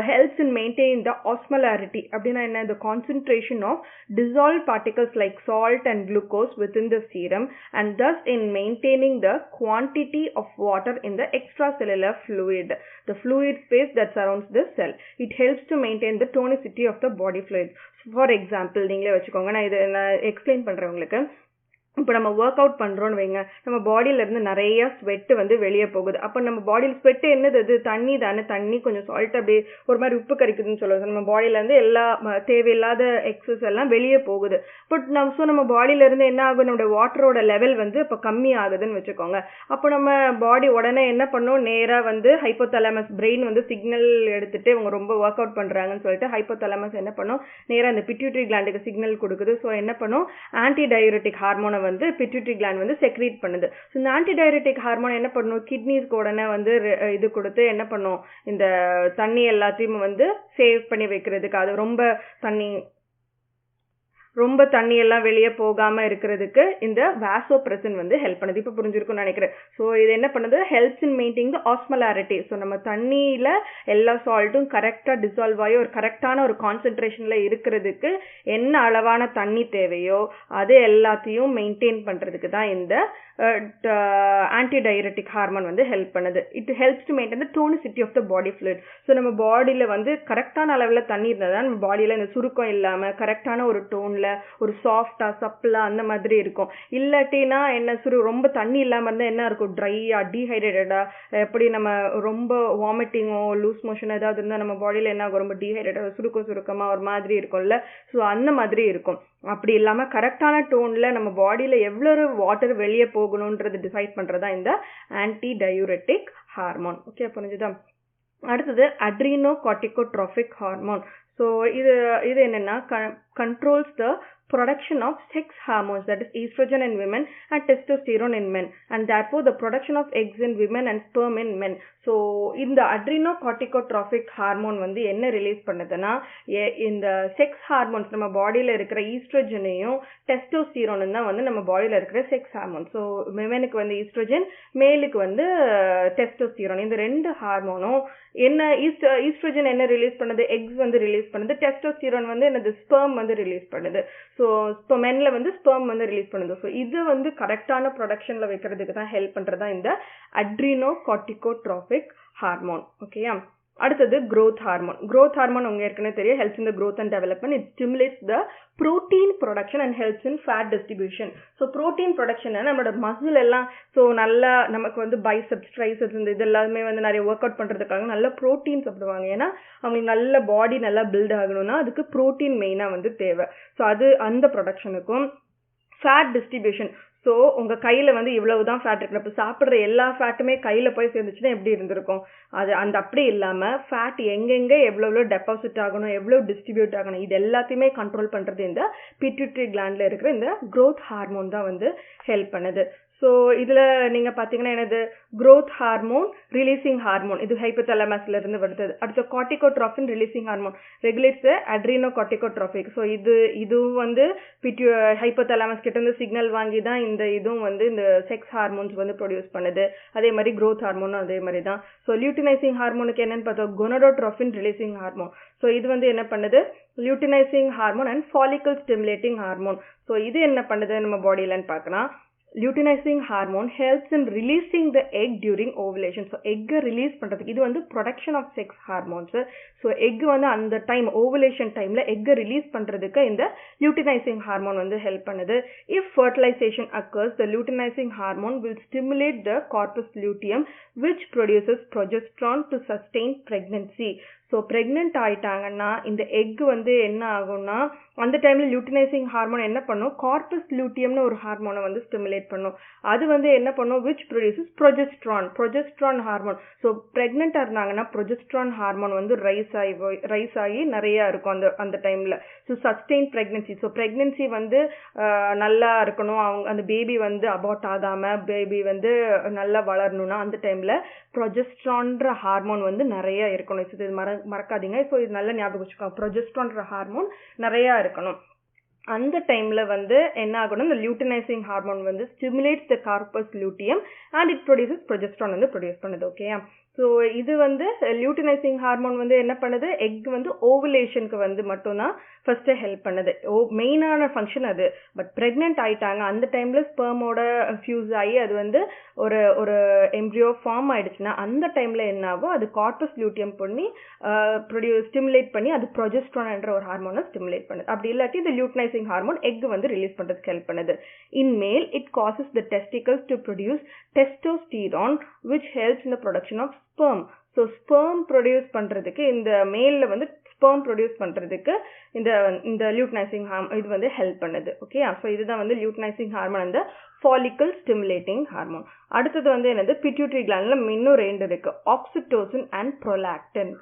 helps in maintaining the osmolarity. அப்படின்னா என்ன, the concentration of dissolved particles like salt and glucose within the serum and thus in maintaining the quantity of water in the extracellular fluid, the fluid space that surrounds the cell. It helps to maintain the tonicity of the body fluid. For example, நீங்களே வச்சுக்கோங்க, நான் இதை explain பண்றேன் உங்களுக்கு. இப்போ நம்ம work out பண்ணுறோன்னு வைங்க, நம்ம பாடியிலேருந்து நிறைய ஸ்வெட்டு வந்து வெளியே போகுது. அப்போ நம்ம பாடியில் ஸ்வெட்டு என்னது, அது தண்ணி தானே. தண்ணி கொஞ்சம் சால்ட் அப்படியே ஒரு மாதிரி உப்பு கறிக்குதுன்னு சொல்லுவோம். நம்ம பாடியிலேருந்து எல்லா தேவையில்லாத எக்ஸஸ் எல்லாம் வெளியே போகுது. பட் நம்ம பாடியிலேருந்து என்ன ஆகும், நம்மளோட வாட்டரோட லெவல் வந்து இப்போ கம்மி ஆகுதுன்னு வச்சுக்கோங்க. அப்போ நம்ம பாடி உடனே என்ன பண்ணும், நேராக வந்து ஹைப்போதலாமஸ் பிரெயின் வந்து சிக்னல் எடுத்துட்டு இவங்க ரொம்ப ஒர்க் அவுட் பண்ணுறாங்கன்னு சொல்லிட்டு ஹைப்போதலாமஸ் என்ன பண்ணும், நேராக அந்த பிட்யூட்டரி கிளாண்டுக்கு சிக்னல் கொடுக்குது. ஸோ என்ன பண்ணும், ஆன்டி டயூரெட்டிக் ஹார்மோனை வந்து பிட்யூட்டரி கிளாண்ட் வந்து செக்ரீட் பண்ணுது. ஸோ இந்த ஆன்டி டயூரெட்டிக் ஹார்மோன் என்ன பண்ணும், கிட்னிஸ்க்கு உடனே வந்து இது கொடுத்து என்ன பண்ணும், இந்த தண்ணி எல்லாத்தையும் வந்து சேவ் பண்ணி வைக்கிறதுக்கு, அது ரொம்ப தண்ணி எல்லாம் வெளியே போகாம இருக்கிறதுக்கு இந்த வாசோப்ரெசின் வந்து ஹெல்ப் பண்ணுது. இப்போ புரிஞ்சிருக்கும்னு நினைக்கிறேன். ஸோ இது என்ன பண்ணுது, helps in maintaining the osmolarity. So நம்ம தண்ணியில எல்லா சால்ட்டும் கரெக்டா டிசால்வ் ஆகி ஒரு கரெக்டான ஒரு கான்சென்ட்ரேஷன்ல இருக்கிறதுக்கு என்ன அளவான தண்ணி தேவையோ அது எல்லாத்தையும் மெயின்டைன் பண்றதுக்கு தான் இந்த ஆன்டி டயூரெட்டிக் ஹார்மோன் வந்து ஹெல்ப் பண்ணுது. It helps to maintain the tonicity of the body fluid. So நம்ம பாடியில வந்து கரெக்டான அளவில் தண்ணி இருந்தால் தான் நம்ம பாடியில இந்த சுருக்கம் இல்லாம கரெக்டான ஒரு டோன்ல இல்லை ஒரு சாஃப்டா சப்பிளா அந்த மாதிரி இருக்கும். இல்லாட்டினா என்ன ரொம்ப தண்ணி இல்லாமல் இருந்தால் என்ன இருக்கும், ட்ரையா டீஹைட்ரேட்டடா, எப்படி நம்ம ரொம்ப வாமிட்டிங்கோ லூஸ் மோஷன் ஏதாவது இருந்தால் நம்ம பாடியில் என்ன ஆகும், ரொம்ப டீஹைட்ரேட்டட் சுருக்கமாக ஒரு மாதிரி இருக்கும்ல. ஸோ அந்த மாதிரி இருக்கும். அப்படி இல்லாமல் கரெக்டான டோனில் நம்ம பாடியில் எவ்வளோ வாட்டர் வெளியே போகணுன்றது டிசைட் பண்ணுறதா இந்த ஆன்டி டயூரெட்டிக் ஹார்மோன். ஓகே, புரிஞ்சுதா? அடுத்தது அட்ரினோகார்டிகோட்ரோபிக் ஹார்மோன். ஸோ இது என்னன்னா controls the production of sex hormones, that is estrogen in women and testosterone in men, and therefore the production of eggs in women and sperm in men. So இந்த adrenocorticotropic hormone வந்து என்ன release பண்ணுதுன்னா, இந்த sex hormones நம்ம பாடியில் இருக்கிற ஈஸ்ட்ரோஜனையும் டெஸ்டோஸ்டிரோனும் தான் வந்து நம்ம பாடியில் இருக்கிற செக்ஸ் ஹார்மோன். ஸோ விமனுக்கு வந்து ஈஸ்ட்ரோஜன், மேலுக்கு வந்து டெஸ்டோஸ்டிரோன். இந்த ரெண்டு ஹார்மோனும் என்ன, ஈஸ்ட்ரோஜன் என்ன ரிலீஸ் பண்ணுது, எக்ஸ் வந்து ரிலீஸ் பண்ணுது. டெஸ்டோஸ்டிரோன் வந்து என்னது, ஸ்பெர்ம் வந்து ரிலீஸ் பண்ணுது. ஸோ மென்ல வந்து ஸ்பெர்ம் வந்து ரிலீஸ் பண்ணுது. ஸோ இது வந்து கரெக்டான ப்ரொடக்ஷன்ல வைக்கிறதுக்கு தான் ஹெல்ப் பண்றதா இந்த அட்ரினோகார்டிகோட்ரோபிக் ஹார்மோன். ஓகேயா? அடுத்தது growth ஹார்மோன். growth ஹார்மோன் உங்க ஏற்கனவே தெரியும், helps in the growth and development. It stimulates the protein production and helps in fat distribution. So protein production நம்மளோட மசில் எல்லாம் ஸோ நல்லா நமக்கு வந்து பைசெப்ஸ் ட்ரைசெப்ஸ் இந்த இது எல்லாமே வந்து நிறைய ஒர்க் அவுட் பண்றதுக்காக நல்ல ப்ரோட்டீன் சாப்பிடுவாங்க. ஏன்னா அவங்களுக்கு நல்ல பாடி நல்லா பில்ட் ஆகணும்னா அதுக்கு ப்ரோட்டீன் மெயினா வந்து தேவை. ஸோ அது அந்த ப்ரொடக்ஷனுக்கும் ஃபேட் டிஸ்ட்ரிபியூஷன். ஸோ உங்கள் கையில் வந்து இவ்வளவுதான் ஃபேட் இருக்கு, இப்போ சாப்பிட்ற எல்லா ஃபேட்டுமே கையில் போய் சேர்ந்துச்சுன்னா எப்படி இருந்திருக்கும். அது அந்த அப்படி இல்லாமல் ஃபேட் எங்கெங்கே எவ்வளோ டெபாசிட் ஆகணும், எவ்வளோ டிஸ்ட்ரிபியூட் ஆகணும், இது எல்லாத்தையுமே கண்ட்ரோல் பண்ணுறது இந்த பிட்யூட்டரி கிளாண்டில் இருக்கிற இந்த growth ஹார்மோன் தான் வந்து ஹெல்ப் பண்ணுது. ஸோ இதில் நீங்கள் பார்த்தீங்கன்னா என்னது, growth ஹார்மோன் ரிலீசிங் ஹார்மோன், இது ஹைப்போதலாமஸ்ல இருந்து வருது. அடுத்த corticotropin releasing hormone regulates adrenocorticotropic. So இது வந்து ஹைப்போதலாமஸ் கிட்ட இருந்து சிக்னல் வாங்கி தான் இந்த இதுவும் வந்து இந்த செக்ஸ் ஹார்மோன்ஸ் வந்து ப்ரொடியூஸ் பண்ணுது. அதே மாதிரி growth ஹார்மோனும் அதே மாதிரி தான். ஸோ லியூட்டினைசிங் ஹார்மோனுக்கு என்னன்னு பார்த்தோம், கொனடோட்ரோபின் ரிலீசிங் ஹார்மோன். ஸோ இது வந்து என்ன பண்ணுது, luteinising hormone and follicle stimulating hormone. So இது என்ன பண்ணுது நம்ம பாடியிலன்னு பார்க்கலாம். Luteinizing hormone helps in releasing the egg during ovulation. So egg release பண்றதுக்கு இது வந்து production of sex hormones. So egg வந்து அந்த டைம் ovulation timeல egg release பண்றதுக்கு இந்த luteinizing hormone வந்து help பண்ணுது. If fertilization occurs, the luteinizing hormone will stimulate the corpus luteum which produces progesterone to sustain pregnancy. So pregnant ஆயிட்டாங்கன்னா இந்த egg வந்து என்ன ஆகும்னா அந்த டைம்ல லியூட்டினைசிங் ஹார்மோன் என்ன பண்ணும், கார்பஸ் லூட்டியம்னு ஒரு ஹார்மோனை வந்து ஸ்டிமுலேட் பண்ணும். அது வந்து என்ன பண்ணும், which produces progesterone hormone. So ப்ரெக்னென்ட்டாக இருந்தாங்கன்னா ப்ரொஜெஸ்ட்ரான் ஹார்மோன் வந்து ரைஸ் ஆகி நிறைய இருக்கும் அந்த டைம்ல. So sustain pregnancy. So pregnancy வந்து நல்லா இருக்கணும், அவங்க அந்த பேபி வந்து அபார்ட் ஆகாம பேபி வந்து நல்லா வளரணும்னா அந்த டைம்ல ப்ரொஜெஸ்ட்ரான்ற ஹார்மோன் வந்து நிறைய இருக்கணும். இது மறக்காதீங்க. ஸோ இது நல்ல ஞாபகம் வச்சுக்கோங்க, ப்ரொஜெஸ்ட்ரான்ற ஹார்மோன் நிறைய இருக்கணும். அந்த டைம்ல வந்து என்ன ஆகணும், இந்த லியூட்டினைசிங் ஹார்மோன் வந்து stimulates the corpus luteum and it produces progesterone வந்து ப்ரொடியூஸ் பண்ணுது. ஓகேயா? ஸோ இது வந்து லியூட்டினைசிங் ஹார்மோன் வந்து என்ன பண்ணுது, எக் வந்து ஓவுலேஷனுக்கு வந்து மட்டும்தான் ஃபர்ஸ்ட் ஹெல்ப் பண்ணுது. மெயினான ஃபங்க்ஷன் அது. பட் ப்ரெக்னென்ட் ஆயிட்டாங்க அந்த டைம்ல ஸ்பெர்மோட ஃபியூஸ் ஆகி அது வந்து ஒரு எம்ப்ரியோ ஃபார்ம் ஆயிடுச்சுன்னா அந்த டைம்ல என்ன ஆகும், அது கார்பஸ் லூட்டியம் பண்ணி ஸ்டிமுலேட் பண்ணி அது ப்ரொஜெஸ்ட்ரான் என்ற ஒரு ஹார்மோனை ஸ்டிமுலேட் பண்ணுது. அப்படி இல்லாட்டி இந்த லியூட்டினைசிங் ஹார்மோன் எக் வந்து ரிலீஸ் பண்றதுக்கு ஹெல்ப் பண்ணுது. இன் மேல் it causes the testicles to produce testosterone which helps in the production of sperm. So sperm produce பண்ணுறதுக்கு இந்த மேலில் வந்து ஸ்பெர்ம் ப்ரொடியூஸ் பண்ணுறதுக்கு இந்த லியூட்டினைசிங் ஹார்மோன் இது வந்து ஹெல்ப் பண்ணுது. ஓகே, ஸோ இதுதான் வந்து லியூட்டினைசிங் ஹார்மோன் அந்த ஃபாலிக்கல் ஸ்டிமுலேட்டிங் ஹார்மோன். அடுத்தது வந்து என்னது, பிட்யூட்டரி கிளாண்ட்ல இன்னும் 2 இருக்கு, ஆக்சிடோசின் அண்ட் ப்ரோலாக்டின்.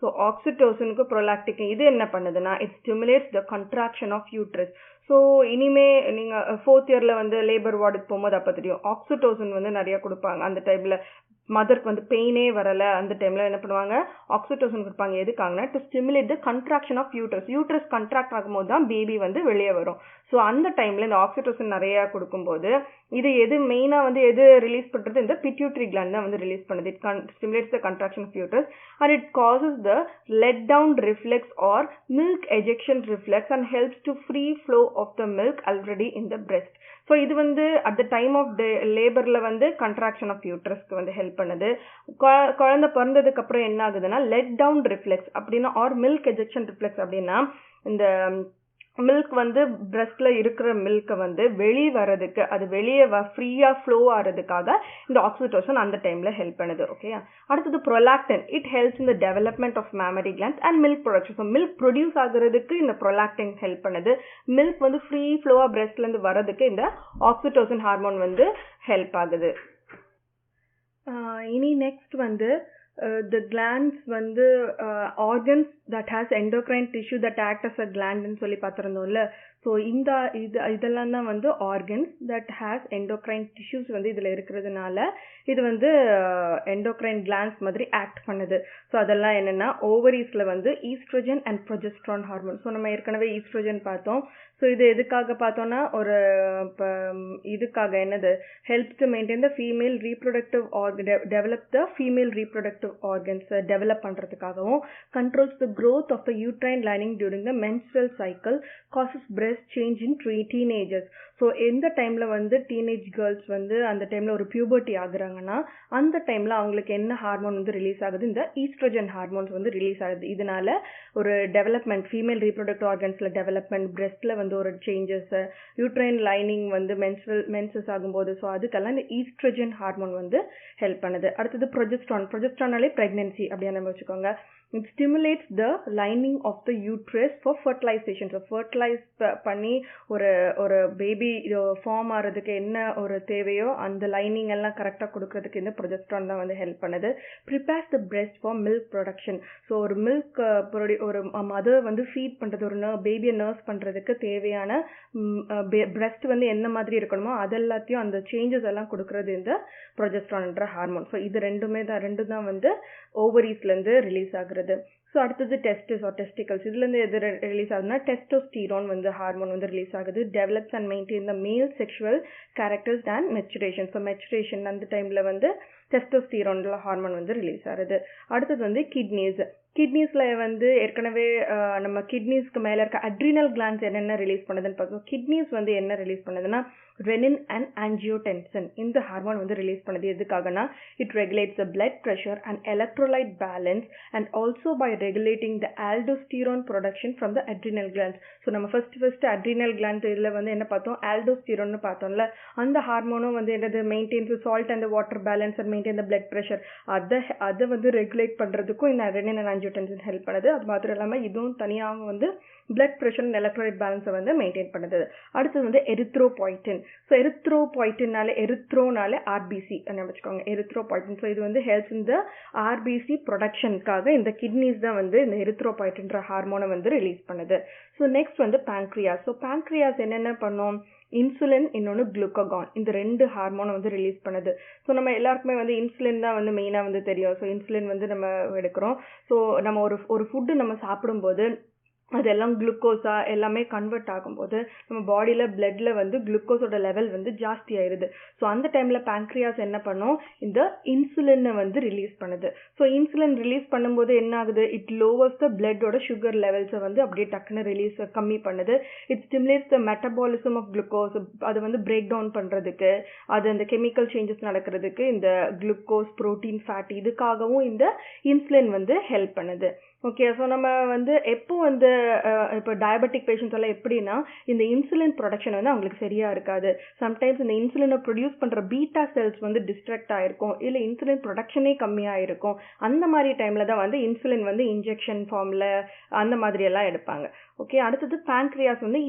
ஸோ ஆக்சிடோசினுக்கு ப்ரோலாக்டிக் இது என்ன பண்ணுதுன்னா, it stimulates the contraction of uterus. So இனிமே நீங்கள் 4th இயர்ல வந்து லேபர் வார்டுக்கு போகும்போது அப்போ தெரியும், ஆக்சிடோசின் வந்து நிறைய கொடுப்பாங்க. அந்த டைம்ல மதருக்கு வந்து பெயினே வரல அந்த டைம்ல என்ன பண்ணுவாங்க, ஆக்சிடோசின் கொடுப்பாங்க. எதுக்காகனா to stimulate the contraction of uterus contract ஆகும்போது தான் பேபி வந்து வெளியே வரும். ஸோ அந்த டைம்ல இந்த ஆக்சிடோசின் நிறைய கொடுக்கும்போது இது எது மெயினா வந்து எது ரிலீஸ் பண்றது, இந்த பிட்யூட்டரி கிளாண்ட் தான் வந்து ரிலீஸ் பண்ணுது. It stimulates the contraction of uterus and it causes the let down reflex or milk ejection reflex and helps to free flow of the milk already in the breast. So இது வந்து at the time of லேபர்ல வந்து contraction of யூட்ரஸ்க்கு வந்து help பண்ணுது. குழந்தை பிறந்ததுக்கு அப்புறம் என்ன ஆகுதுன்னா லெட் டவுன் ரிஃப்ளெக்ஸ் அப்படின்னா ஆர் மில்க் எஜெக்ஷன் ரிஃப்ளெக்ஸ் அப்படின்னா இந்த மில்க் வந்து பிரஸ்ட்ல இருக்கிற மில்கை வந்து வெளியே வர்றதுக்கு, அது வெளியே ஃப்ரீயா ஃப்ளோ ஆகிறதுக்காக இந்த ஆக்சிடோசின் அந்த டைம்ல ஹெல்ப் பண்ணுது. ஓகே, அடுத்தது prolactin. It helps in the development of mammary glands and milk production. So milk produce ஆகுறதுக்கு இந்த ப்ரொலாக்டின் ஹெல்ப் பண்ணுது. மில்க் வந்து ஃப்ரீ ஃப்ளோவா பிரஸ்ட்ல இருந்து வர்றதுக்கு இந்த ஆக்சிடோசின் ஹார்மோன் வந்து ஹெல்ப் ஆகுது. இனி நெக்ஸ்ட் வந்து the glands வந்து organs that has endocrine tissue that act as a gland ன்னு சொல்லி பார்த்திருந்தோம்ல. ஸோ இதெல்லாம் தான் வந்து organs that has endocrine tissues வந்து இதில் இருக்கிறதுனால இது வந்து எண்டோக்ரைன் கிளாண்ட்ஸ் மாதிரி ஆக்ட் பண்ணுது. ஸோ அதெல்லாம் என்னென்னா ஓவரீஸில் வந்து estrogen and progesterone hormone. So நம்ம ஏற்கனவே ஈஸ்ட்ரோஜன் பார்த்தோம். ஸோ இது எதுக்காக பார்த்தோன்னா ஒரு இதுக்காக என்னது helps to maintain the female reproductive develop the female reproductive ஆர்கன்ஸை டெவலப் பண்ணுறதுக்காகவும், controls the growth of the uterine lining during the menstrual cycle, causes breast change in teenagers. So எந்த டைமில் வந்து டீனேஜ் கேர்ள்ஸ் வந்து அந்த டைமில் ஒரு பியூபர்ட்டி ஆகுறாங்கன்னா அந்த டைமில் அவங்களுக்கு என்ன ஹார்மோன் வந்து ரிலீஸ் ஆகுது, இந்த ஈஸ்ட்ரோஜன் ஹார்மோன்ஸ் வந்து ரிலீஸ் ஆகுது. இதனால ஒரு டெவலப்மெண்ட், ஃபீமேல் ரீப்ரொடக்டிவ் ஆர்கன்ஸில் டெவலப்மெண்ட், பிரெஸ்ட்டில் வந்து ஒரு சேஞ்சஸ், யூட்ரைன் லைனிங் வந்து மென்சஸ் ஆகும்போது, ஸோ அதுக்கெல்லாம் இந்த ஈஸ்ட்ரோஜன் ஹார்மோன் வந்து ஹெல்ப் பண்ணுது. அடுத்தது ப்ரொஜெஸ்ட்ரான். ப்ரொஜெஸ்ட்ரானாலே ப்ரெக்னென்சி அப்படின்னு நம்ம வச்சுக்கோங்க. It stimulates the lining of the uterus for fertilization. So fertilize பண்ணி ஒரு பேபி ஃபார்ம் ஆகிறதுக்கு என்ன ஒரு தேவையோ அந்த லைனிங் எல்லாம் கரெக்டாக கொடுக்கறதுக்கு இந்த ப்ரொஜெஸ்ட்ரான் தான் வந்து ஹெல்ப் பண்ணுது. Prepares the breast for milk production. So ஒரு மில்க் ஒரு மதர் வந்து ஃபீட் பண்ணுறது, ஒரு பேபியை நர்ஸ் பண்ணுறதுக்கு தேவையான பிரெஸ்ட் வந்து என்ன மாதிரி இருக்கணுமோ அதெல்லாத்தையும் அந்த சேஞ்சஸ் எல்லாம் கொடுக்கறது இந்த ப்ரொஜெஸ்ட்ரான்ன்ற ஹார்மோன். ஸோ இது ரெண்டு தான் வந்து ஓவரீஸ்லேருந்து ரிலீஸ் ஆகுறது. ஸோ அடுத்தது டெஸ்டிஸ் ஆர் டெஸ்டிகல்ஸ். இதுலேருந்து எது ரிலீஸ் ஆகுதுன்னா டெஸ்டோஸ்டீரோன் வந்து ஹார்மோன் வந்து ரிலீஸ் ஆகுது. டெவலப்ஸ் அண்ட் மெயின்டைன் த மேல் sexual characters and maturation. So maturation அந்த டைமில் வந்து டெஸ்டோஸ்டீரோன்ல ஹார்மோன் வந்து ரிலீஸ் ஆகுது. அடுத்தது வந்து கிட்னிஸ். கிட்னிஸில் வந்து ஏற்கனவே நம்ம கிட்னிஸ்க்கு மேலே இருக்க அட்ரினல் கிளாண்ட்ஸ் என்னென்ன ரிலீஸ் பண்ணுதுன்னு பார்த்தோம். கிட்னிஸ் வந்து என்ன ரிலீஸ் பண்ணுதுன்னா ரெனின் அண்ட் ஆஞ்சியோடென்சின் இந்த ஹார்மோன் வந்து ரிலீஸ் பண்ணுது. எதுக்காகனா it regulates the blood pressure and electrolyte balance and also by regulating the aldosterone production from the adrenal glands. So நம்ம ஃபர்ஸ்ட் அட்ரினல் கிளாண்ட் இதில் வந்து என்ன பார்த்தோம், ஆல்டோஸ்டீரோன்னு பார்த்தோம்ல. அந்த ஹார்மோனும் வந்து என்னது maintenance salt and water balance and maintain the blood pressure. அதை வந்து ரெகுலேட் பண்ணுறதுக்கும் இந்த ரெனின் அண்ட் ஆஞ்சியோடென்சின் ஹெல்ப் பண்ணுது. அது மாத்திரம் இல்லாமல் இதுவும் தனியாக வந்து பிளட் ப்ரெஷர் அண்ட் எலக்ட்ரோலைட் பேலன்ஸை வந்து மெயின்டைன் பண்ணுது. அடுத்தது வந்து எரித்ரோபாய்டின். ஸோ எரித்ரோனாலே ஆர்பிசி வச்சுக்கோங்க, எரித்ரோபாய்டின். ஸோ இது வந்து ஹெல்ப்ஸ் இந்த ஆர்பிசி ப்ரொடக்ஷனுக்காக இந்த கிட்னிஸ் தான் வந்து இந்த எரித்ரோபாய்டின்ற ஹார்மோனை வந்து ரிலீஸ் பண்ணுது. ஸோ நெக்ஸ்ட் வந்து பேங்க்ரியாஸ். ஸோ பேங்க்ரியாஸ் என்னென்ன பண்ணும், இன்சுலின் இன்னொன்று குளுக்கோகான் இந்த ரெண்டு ஹார்மோனை வந்து ரிலீஸ் பண்ணுது. ஸோ நம்ம எல்லாருக்குமே வந்து இன்சுலின் தான் வந்து மெயினாக வந்து தெரியும். ஸோ இன்சுலின் வந்து நம்ம எடுக்கிறோம். ஸோ நம்ம ஒரு ஃபுட்டு நம்ம சாப்பிடும்போது அதெல்லாம் குளுக்கோஸா எல்லாமே கன்வெர்ட் ஆகும்போது நம்ம பாடியில் பிளட்ல வந்து குளுக்கோஸோட லெவல் வந்து ஜாஸ்தி ஆயிடுது. ஸோ அந்த டைமில் பேங்க்ரியாஸ் என்ன பண்ணும், இந்த இன்சுலினை வந்து ரிலீஸ் பண்ணுது. ஸோ இன்சுலின் ரிலீஸ் பண்ணும்போது என்ன ஆகுது, இட் லோவர்ஸ் த பிளட்டோட சுகர் லெவல்ஸை வந்து அப்படியே டக்குன்னு கம்மி பண்ணுது. It stimulates the metabolism of glucose. அது வந்து பிரேக் டவுன் பண்ணுறதுக்கு, அது அந்த கெமிக்கல் சேஞ்சஸ் நடக்கிறதுக்கு இந்த குளுக்கோஸ், புரோட்டீன், ஃபேட் இதுக்காகவும் இந்த இன்சுலின் வந்து ஹெல்ப் பண்ணுது. ஓகே, ஸோ நம்ம வந்து எப்போ வந்து இப்போ டயபெட்டிக் பேஷண்ட்ஸ் எல்லாம் எப்படின்னா இந்த இன்சுலின் ப்ரொடக்ஷன் வந்து அவங்களுக்கு சரியாக இருக்காது. சம்டைம்ஸ் இந்த இன்சுலினை ப்ரொடியூஸ் பண்ணுற பீட்டா செல்ஸ் வந்து டிஸ்ட்ராக்ட் ஆகிருக்கும், இல்லை இன்சுலின் ப்ரொடக்ஷனே கம்மியாக இருக்கும். அந்த மாதிரி டைமில் தான் வந்து இன்சுலின் வந்து இன்ஜெக்ஷன் ஃபார்மில் அந்த மாதிரியெல்லாம் எடுப்பாங்க. ஓகே, அடுத்தது பேங்க்ரியாஸ் வந்து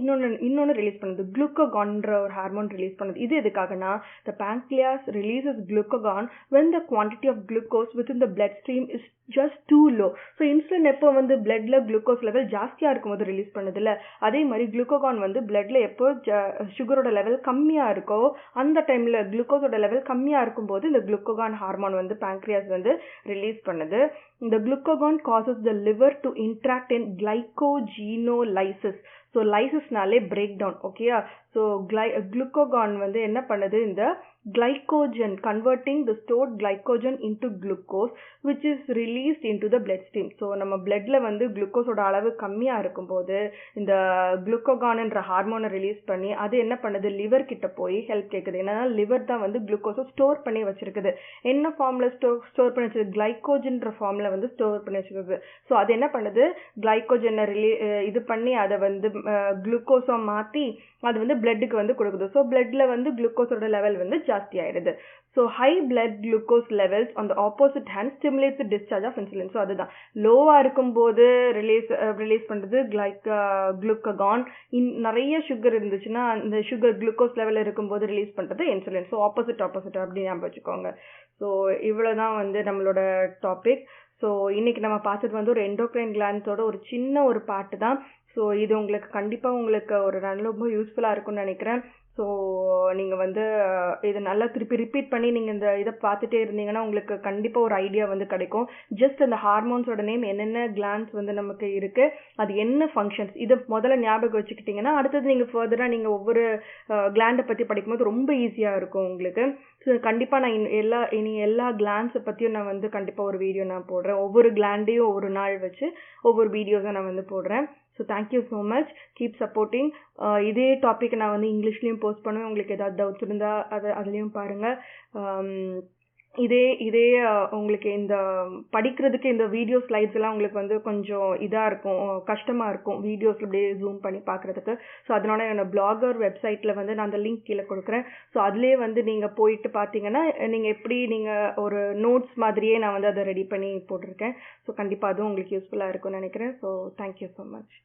இன்னொன்று ரிலீஸ் பண்ணுது, குளுக்கோகான்ற ஒரு ஹார்மோன் ரிலீஸ் பண்ணுது. இது எதுக்காகனா the pancreas releases glucagon when the quantity of glucose within the bloodstream is just too low. So insulin எப்போ வந்து பிளட்ல குளுக்கோஸ் லெவல் ஜாஸ்தியாக இருக்கும்போது ரிலீஸ் பண்ணுதில்ல, அதே மாதிரி குளுக்கோகான் வந்து பிளட்ல எப்போ சுகரோட லெவல் கம்மியாக இருக்கோ அந்த டைமில் குளுக்கோஸோட லெவல் கம்மியாக இருக்கும்போது இந்த குளுக்கோகான் ஹார்மோன் வந்து பேங்க்ரியாஸ் வந்து ரிலீஸ் பண்ணுது. இந்த glucagon causes the liver to interact in glycogenolysis. So லைசிஸ்னாலே பிரேக் டவுன். ஓகேயா, ஸோ glucagon வந்து என்ன பண்ணுது, இந்த glycogen converting the stored glycogen into glucose which is released into the bloodstream. So நம்ம பிளட்ல வந்து குளுக்கோஸோட அளவு கம்மியாக இருக்கும்போது இந்த குளுக்கோகான்ன்ற ஹார்மோனை ரிலீஸ் பண்ணி அது என்ன பண்ணுது, லிவர் கிட்ட போய் ஹெல்ப் கேட்குது. என்னன்னா லிவர் தான் வந்து குளுக்கோஸை ஸ்டோர் பண்ணி வச்சிருக்குது. என்ன ஃபார்ம்ல ஸ்டோர் பண்ணி வச்சிருக்கு, கிளைகோஜன்ற ஃபார்ம்ல வந்து ஸ்டோர் பண்ணி வச்சிருக்கு. ஸோ அது என்ன பண்ணுது, கிளைகோஜனை இது பண்ணி அதை வந்து குளுக்கோஸாக மாற்றி அது வந்து பிளட்டுக்கு வந்து கொடுக்குது. ஸோ பிளட்ல வந்து குளுக்கோஸோட லெவல் வந்து ஜாஸ்தி ஆயிடுது. So high blood glucose levels on the opposite hand stimulates discharge of insulin. So அதுதான் லோவாக இருக்கும்போது ரிலீஸ் பண்ணுறது குளுக்ககான். நிறைய சுகர் இருந்துச்சுன்னா அந்த சுகர் குளுக்கோஸ் லெவல் இருக்கும்போது ரிலீஸ் பண்ணுறது இன்சுலின். ஸோ ஆப்போசிட் அப்படி ஞாபகம் வச்சுக்கோங்க. ஸோ இவ்வளோதான் வந்து நம்மளோட டாபிக். ஸோ இன்னைக்கு நம்ம பார்த்தது வந்து ஒரு எண்டோக்ரைன் கிளாண்ட்ஸோட ஒரு சின்ன ஒரு பாட்டு தான். ஸோ இது உங்களுக்கு கண்டிப்பாக உங்களுக்கு ஒரு ரொம்ப யூஸ்ஃபுல்லாக இருக்கும்னு நினைக்கிறேன். ஸோ நீங்கள் வந்து இதை நல்லா திருப்பி ரிப்பீட் பண்ணி நீங்கள் இந்த இதை பார்த்துட்டே இருந்தீங்கன்னா உங்களுக்கு கண்டிப்பாக ஒரு ஐடியா வந்து கிடைக்கும். ஜஸ்ட் அந்த ஹார்மோன்ஸோட நேம் என்னென்ன கிளாண்ட்ஸ் வந்து நமக்கு இருக்குது, அது என்ன ஃபங்க்ஷன்ஸ், இதை முதல்ல ஞாபகம் வச்சுக்கிட்டிங்கன்னா அடுத்தது நீங்கள் ஃபர்தராக நீங்கள் ஒவ்வொரு கிளாண்டை பற்றி படிக்கும்போது ரொம்ப ஈஸியாக இருக்கும் உங்களுக்கு. ஸோ கண்டிப்பாக நான் இனி எல்லா கிளாண்ட்ஸை பற்றியும் நான் வந்து கண்டிப்பாக ஒரு வீடியோ நான் போடுறேன். ஒவ்வொரு கிளாண்டையும் ஒவ்வொரு நாள் வச்சு ஒவ்வொரு வீடியோஸை நான் வந்து போடுறேன். So thank you so much, keep supporting. இதே டாபிக் நான் வந்து இங்கிலீஷ்லேயும் போஸ்ட் பண்ணுவேன். உங்களுக்கு ஏதாவது டவுட்ஸ் இருந்தால் அதுலேயும் பாருங்கள். இதே உங்களுக்கு இந்த படிக்கிறதுக்கு இந்த வீடியோ ஸ்லைட்ஸ் எல்லாம் உங்களுக்கு வந்து கொஞ்சம் இதாக இருக்கும், கஷ்டமாக இருக்கும் வீடியோஸில் அப்படியே ஜூம் பண்ணி பார்க்குறதுக்கு. ஸோ அதனால என்னோட பிளாகர் வெப்சைட்டில் வந்து நான் அந்த லிங்க் கீழே கொடுக்குறேன். ஸோ அதிலே வந்து நீங்கள் போயிட்டு பார்த்தீங்கன்னா நீங்கள் எப்படி நீங்கள் ஒரு நோட்ஸ் மாதிரியே நான் வந்து அதை ரெடி பண்ணி போட்டிருக்கேன். ஸோ கண்டிப்பாக அதுவும் உங்களுக்கு யூஸ்ஃபுல்லாக இருக்கும்னு நினைக்கிறேன். So thank you so much.